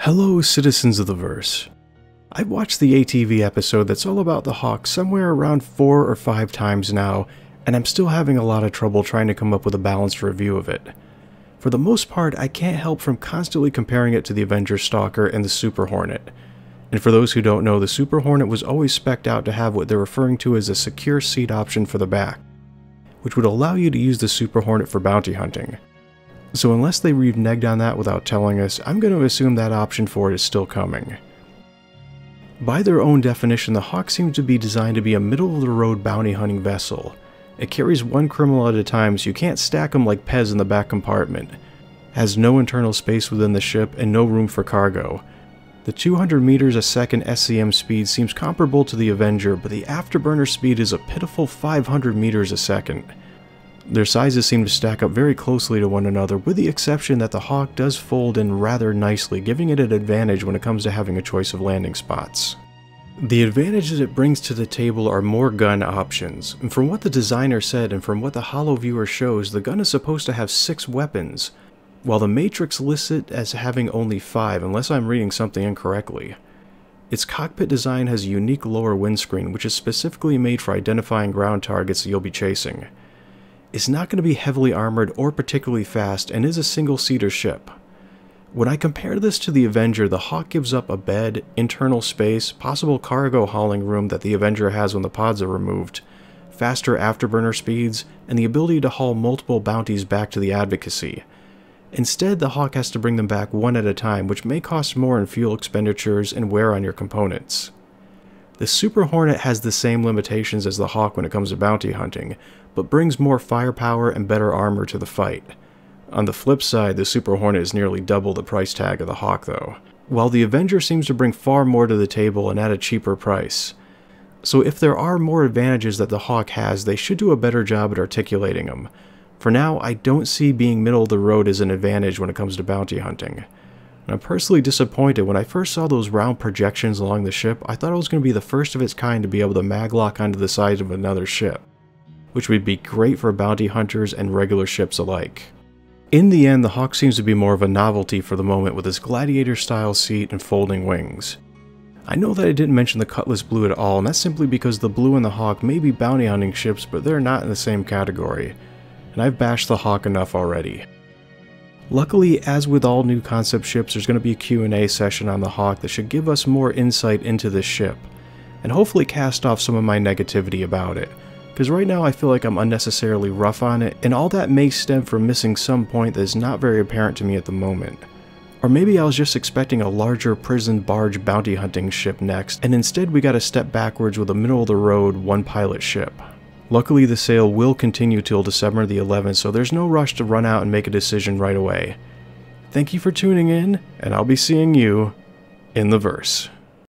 Hello, citizens of the verse. I've watched the ATV episode that's all about the Hawk somewhere around 4 or 5 times now, and I'm still having a lot of trouble trying to come up with a balanced review of it. For the most part, I can't help from constantly comparing it to the Avenger Stalker and the Super Hornet. And for those who don't know, the Super Hornet was always spec'd out to have what they're referring to as a secure seat option for the back, which would allow you to use the Super Hornet for bounty hunting. So unless they reneged on that without telling us, I'm going to assume that option for it is still coming. By their own definition, the Hawk seems to be designed to be a middle-of-the-road bounty hunting vessel. It carries one criminal at a time, so you can't stack them like Pez in the back compartment. Has no internal space within the ship and no room for cargo. The 200 meters a second SCM speed seems comparable to the Avenger, but the afterburner speed is a pitiful 500 meters a second. Their sizes seem to stack up very closely to one another, with the exception that the Hawk does fold in rather nicely, giving it an advantage when it comes to having a choice of landing spots. The advantages it brings to the table are more gun options, and from what the designer said and from what the Holo Viewer shows, the gun is supposed to have 6 weapons, while the Matrix lists it as having only 5, unless I'm reading something incorrectly. Its cockpit design has a unique lower windscreen, which is specifically made for identifying ground targets that you'll be chasing. It's not going to be heavily armored or particularly fast, and is a single-seater ship. When I compare this to the Avenger, the Hawk gives up a bed, internal space, possible cargo hauling room that the Avenger has when the pods are removed, faster afterburner speeds, and the ability to haul multiple bounties back to the Advocacy. Instead, the Hawk has to bring them back one at a time, which may cost more in fuel expenditures and wear on your components. The Super Hornet has the same limitations as the Hawk when it comes to bounty hunting, but brings more firepower and better armor to the fight. On the flip side, the Super Hornet is nearly double the price tag of the Hawk though, while the Avenger seems to bring far more to the table and at a cheaper price. So if there are more advantages that the Hawk has, they should do a better job at articulating them. For now, I don't see being middle of the road as an advantage when it comes to bounty hunting. And I'm personally disappointed. When I first saw those round projections along the ship, I thought it was going to be the first of its kind to be able to maglock onto the side of another ship, which would be great for bounty hunters and regular ships alike. In the end, the Hawk seems to be more of a novelty for the moment with its gladiator-style seat and folding wings. I know that I didn't mention the Cutlass Blue at all, and that's simply because the Blue and the Hawk may be bounty hunting ships, but they're not in the same category, and I've bashed the Hawk enough already. Luckily, as with all new concept ships, there's going to be a Q&A session on the Hawk that should give us more insight into this ship, and hopefully cast off some of my negativity about it, because right now I feel like I'm unnecessarily rough on it, and all that may stem from missing some point that is not very apparent to me at the moment. Or maybe I was just expecting a larger prison barge bounty hunting ship next, and instead we got a step backwards with a middle-of-the-road one-pilot ship. Luckily, the sale will continue till December the 11th, so there's no rush to run out and make a decision right away. Thank you for tuning in, and I'll be seeing you in the verse.